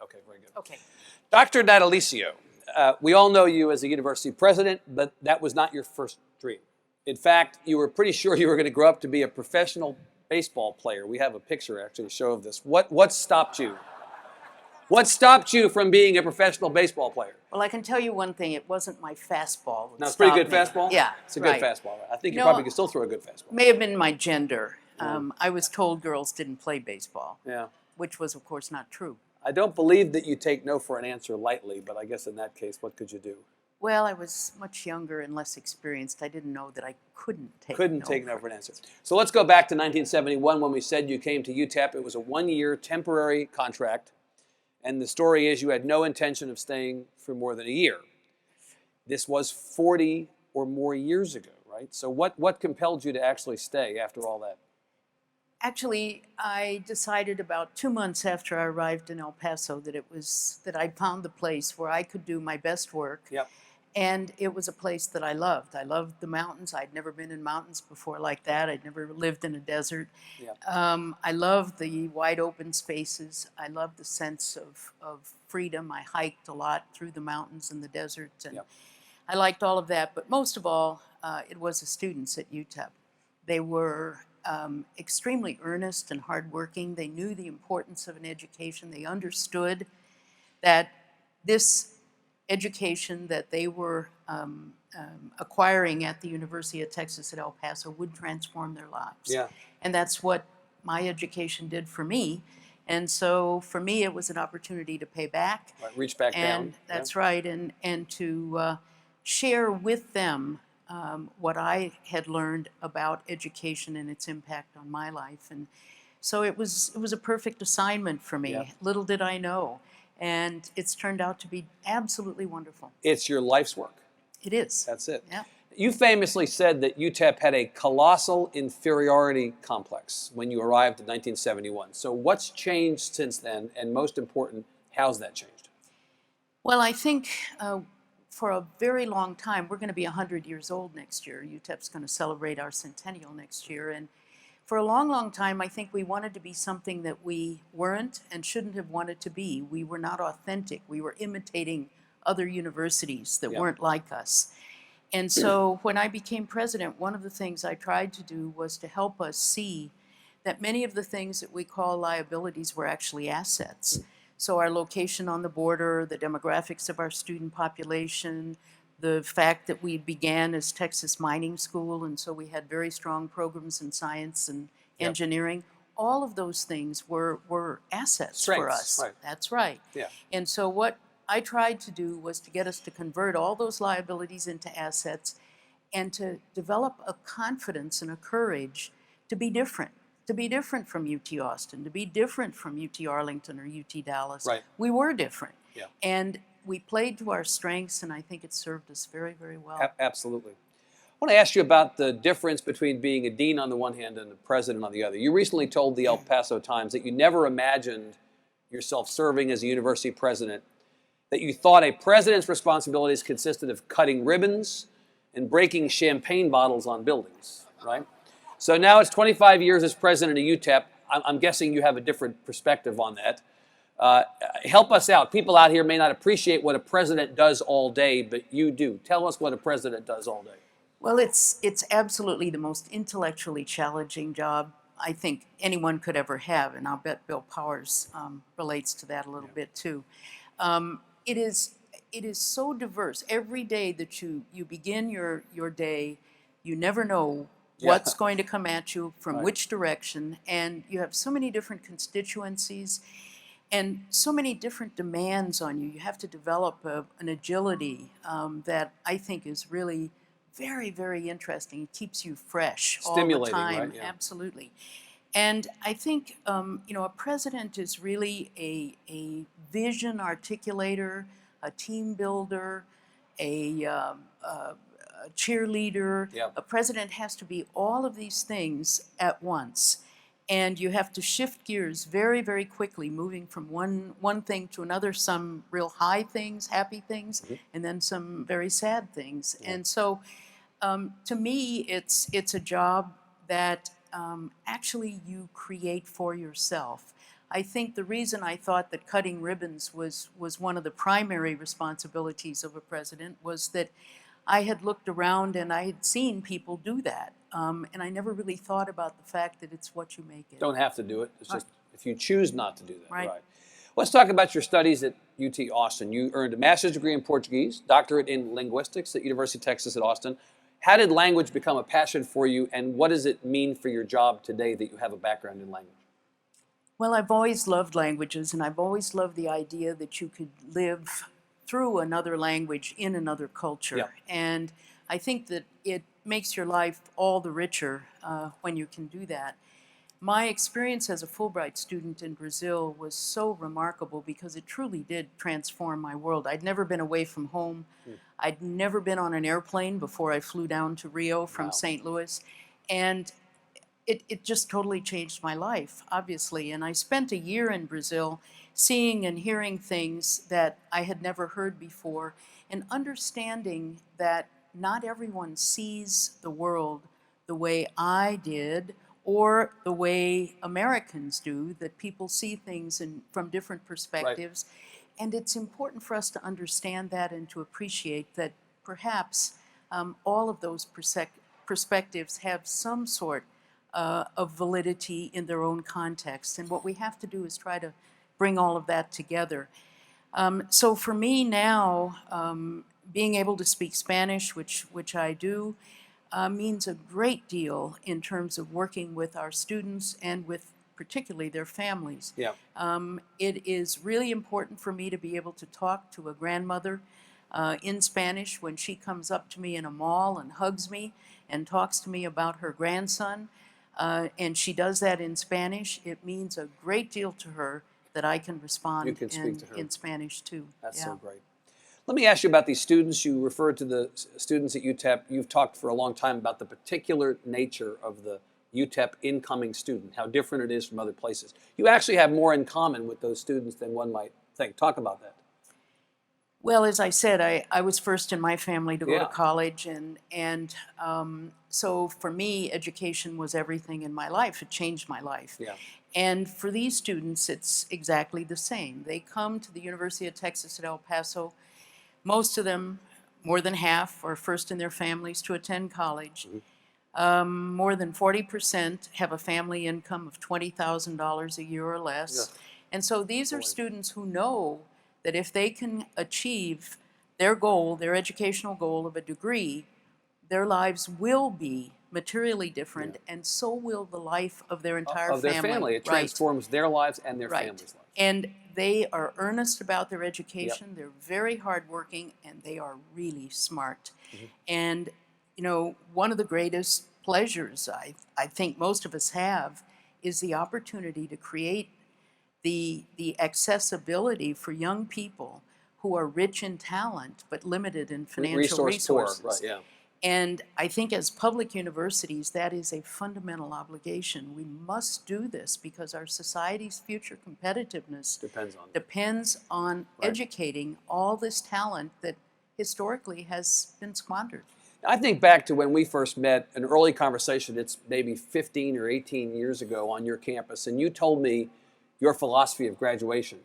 Okay, very good. Okay. Dr. Natalicio, we all know you as a university president, but that was not your first dream. In fact, you were pretty sure you were going to grow up to be a professional baseball player. We have a picture, actually, to show of this. What stopped you? What stopped you from being a professional baseball player? Well, I can tell you one thing. It wasn't my fastball that Now, it's a pretty good stopped me. fastball? Yeah, It's a right. good fastball. I think you No, probably can still throw a good fastball. May have been my gender. I was told girls didn't play baseball, Yeah. which was, of course, not true. I don't believe that you take no for an answer lightly, but I guess in that case, what could you do? Well, I was much younger and less experienced. I didn't know that I couldn't take no for an answer. So let's go back to 1971 when we said you came to UTEP. It was a one-year temporary contract, and the story is you had no intention of staying for more than a year. This was 40 or more years ago, right? So what compelled you to actually stay after all that? Actually, I decided about 2 months after I arrived in El Paso that I found the place where I could do my best work. Yep. And it was a place that I loved. I loved the mountains. I'd never been in mountains before like that. I'd never lived in a desert. Yep. I loved the wide open spaces. I loved the sense of freedom. I hiked a lot through the mountains and the deserts. And Yep. I liked all of that. But most of all, it was the students at UTEP. They were extremely earnest and hardworking. They knew the importance of an education. They understood that this education that they were acquiring at the University of Texas at El Paso would transform their lives. Yeah. And that's what my education did for me. And so for me, it was an opportunity to pay back. Right, reach back down. And that's right. And to share with them what I had learned about education and its impact on my life. And so it was a perfect assignment for me. Yeah. Little did I know. And it's turned out to be absolutely wonderful. It's your life's work. It is. That's it. Yeah. You famously said that UTEP had a colossal inferiority complex when you arrived in 1971. So what's changed since then? And most important, how's that changed? Well, I think for a very long time, we're going to be 100 years old next year. UTEP's going to celebrate our centennial next year. And for a long, long time, I think we wanted to be something that we weren't and shouldn't have wanted to be. We were not authentic. We were imitating other universities that weren't like us. And so when I became president, one of the things I tried to do was to help us see that many of the things that we call liabilities were actually assets. So our location on the border, the demographics of our student population, the fact that we began as Texas Mining School, and so we had very strong programs in science and engineering. All of those things were assets for us. Right. That's right. Yeah. And so what I tried to do was to get us to convert all those liabilities into assets and to develop a confidence and a courage to be different from UT Austin, to be different from UT Arlington or UT Dallas. Right. We were different. Yeah. And we played to our strengths, and I think it served us very, very well. Absolutely. I want to ask you about the difference between being a dean on the one hand and a president on the other. You recently told the El Paso Times that you never imagined yourself serving as a university president, that you thought a president's responsibilities consisted of cutting ribbons and breaking champagne bottles on buildings, right? So now it's 25 years as president of UTEP. I'm guessing you have a different perspective on that. Help us out. People out here may not appreciate what a president does all day, but you do. Tell us what a president does all day. Well, it's absolutely the most intellectually challenging job I think anyone could ever have, and I'll bet Bill Powers relates to that a little bit too. It is so diverse. Every day that you begin your day, you never know what's going to come at you from which direction, and you have so many different constituencies and so many different demands on you. You have to develop an agility that I think is really very, very interesting. It keeps you fresh all the time. Right? Yeah. Absolutely. And I think a president is really a vision articulator, a team builder, a cheerleader. Yep. A president has to be all of these things at once. And you have to shift gears very, very quickly, moving from one thing to another, some real high things, happy things, and then some very sad things. Yeah. And so to me, it's a job that actually you create for yourself. I think the reason I thought that cutting ribbons was one of the primary responsibilities of a president was that I had looked around and I had seen people do that. And I never really thought about the fact that it's what you make it. Don't have to do it. It's just if you choose not to do that. Right. Let's talk about your studies at UT Austin. You earned a master's degree in Portuguese, doctorate in linguistics at University of Texas at Austin. How did language become a passion for you, and what does it mean for your job today that you have a background in language? Well, I've always loved languages, and I've always loved the idea that you could live through another language in another culture. Yeah. And I think that it makes your life all the richer when you can do that. My experience as a Fulbright student in Brazil was so remarkable because it truly did transform my world. I'd never been away from home. I'd never been on an airplane before I flew down to Rio from Wow. St. Louis. And it just totally changed my life, obviously. And I spent a year in Brazil seeing and hearing things that I had never heard before and understanding that not everyone sees the world the way I did or the way Americans do, that people see things from different perspectives. And it's important for us to understand that and to appreciate that perhaps all of those perspectives have some sort of validity in their own context. And what we have to do is try to bring all of that together. So for me now, being able to speak Spanish, which I do, means a great deal in terms of working with our students and with particularly their families. Yeah. It is really important for me to be able to talk to a grandmother in Spanish when she comes up to me in a mall and hugs me and talks to me about her grandson. And she does that in Spanish. It means a great deal to her that I can respond You can speak to her. in Spanish too. That's Yeah. so great. Let me ask you about these students. You referred to the students at UTEP. You've talked for a long time about the particular nature of the UTEP incoming student, how different it is from other places. You actually have more in common with those students than one might think. Talk about that. Well, as I said, I was first in my family to go Yeah. to college, and so for me, education was everything in my life. It changed my life. Yeah. And for these students, it's exactly the same. They come to the University of Texas at El Paso. Most of them, more than half, are first in their families to attend college. More than 40% have a family income of $20,000 a year or less. Yeah. And so these are Boy. students who know that if they can achieve their goal, their educational goal of a degree, their lives will be materially different, and so will the life of their entire Of their family. It transforms their lives and their Right. families' lives. And they are earnest about their education. They're very hardworking, and they are really smart. And, you know, one of the greatest pleasures I think most of us have is the opportunity to create the accessibility for young people who are rich in talent but limited in financial resources. Right, yeah. And I think as public universities, that is a fundamental obligation. We must do this because our society's future competitiveness Depends on Right. educating all this talent that historically has been squandered. I think back to when we first met, an early conversation, it's maybe 15 or 18 years ago on your campus, and you told me your philosophy of graduation,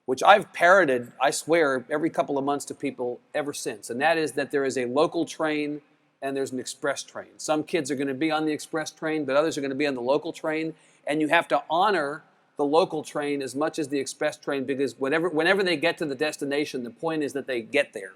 which I've parroted, I swear, every couple of months to people ever since. And that is that there is a local train and there's an express train. Some kids are going to be on the express train, but others are going to be on the local train. And you have to honor the local train as much as the express train, because whenever they get to the destination, the point is that they get there.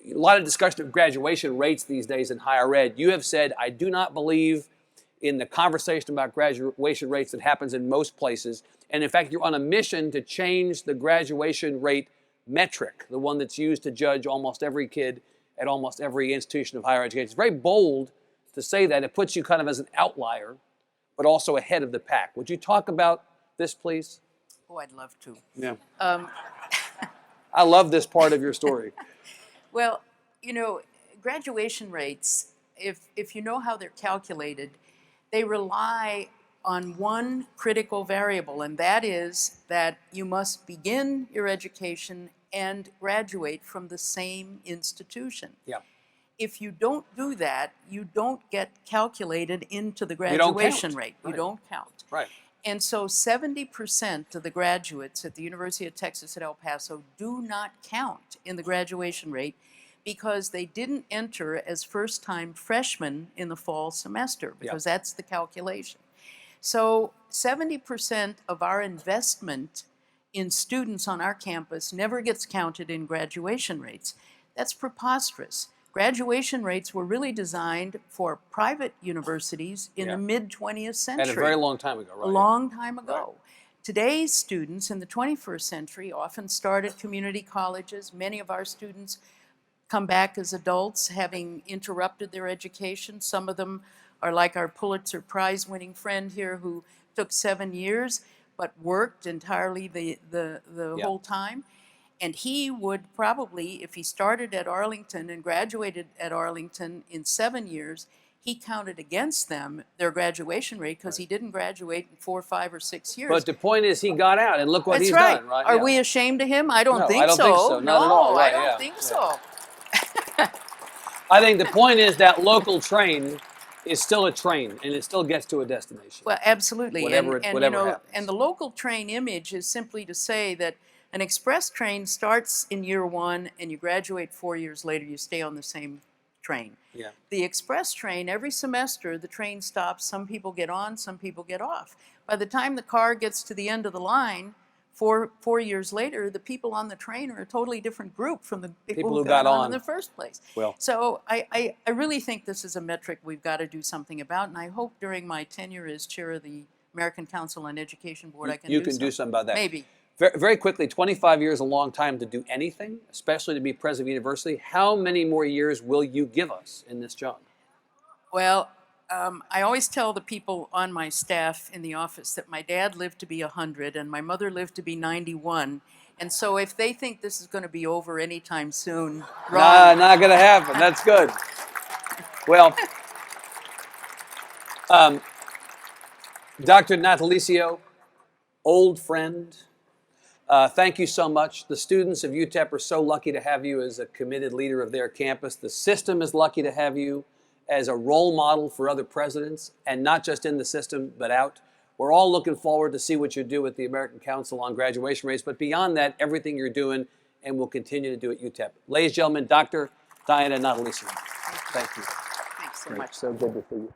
A lot of discussion of graduation rates these days in higher ed. You have said, I do not believe in the conversation about graduation rates that happens in most places. And in fact, you're on a mission to change the graduation rate metric, the one that's used to judge almost every kid at almost every institution of higher education. It's very bold to say that. It puts you kind of as an outlier, but also ahead of the pack. Would you talk about this, please? Oh, I'd love to. Yeah. I love this part of your story. Well, you know, graduation rates, if you know how they're calculated, they rely on one critical variable, and that is that you must begin your education and graduate from the same institution. Yeah. If you don't do that, you don't get calculated into the don't count. graduation rate. You Right. don't count. Right. And so 70% of the graduates at the University of Texas at El Paso do not count in the graduation rate because they didn't enter as first-time freshmen in the fall semester, because that's the calculation. So 70% of our investment in students on our campus never gets counted in graduation rates. That's preposterous. Graduation rates were really designed for private universities in the mid-20th century. And a very long time ago, right? A long time ago. Right. Today's students in the 21st century often start at community colleges. Many of our students come back as adults, having interrupted their education. Some of them are like our Pulitzer Prize-winning friend here, who took 7 years but worked entirely the whole time. And he would probably, if he started at Arlington and graduated at Arlington in 7 years, he counted against them their graduation rate because he didn't graduate in 4, 5, or 6 years. But the point is, he got out, and look what he's right. done, right? Are we ashamed of him? I don't think I don't so. think so. Not at all. Right, I don't think so. I think the point is that local train is still a train, and it still gets to a destination. Well, absolutely. Whatever happens. And the local train image is simply to say that an express train starts in year 1 and you graduate 4 years later, you stay on the same train. Yeah. The express train, every semester, the train stops. Some people get on, some people get off. By the time the car gets to the end of the line, four years later, the people on the train are a totally different group from the people who got on in the first place. Well, so I really think this is a metric we've got to do something about, and I hope during my tenure as chair of the American Council on Education Board I can do something about that. Maybe. Very, very quickly, 25 years is a long time to do anything, especially to be president of a university. How many more years will you give us in this job? Well, I always tell the people on my staff in the office that my dad lived to be 100 and my mother lived to be 91. And so if they think this is going to be over anytime soon, wrong. Not going to happen. That's good. Well, Dr. Natalicio, old friend, thank you so much. The students of UTEP are so lucky to have you as a committed leader of their campus. The system is lucky to have you as a role model for other presidents, and not just in the system, but out. We're all looking forward to see what you do with the American Council on Graduation Rates, but beyond that, everything you're doing and will continue to do at UTEP. Ladies and gentlemen, Dr. Diana Natalicio. Thank you. Thanks so much. So good to see you.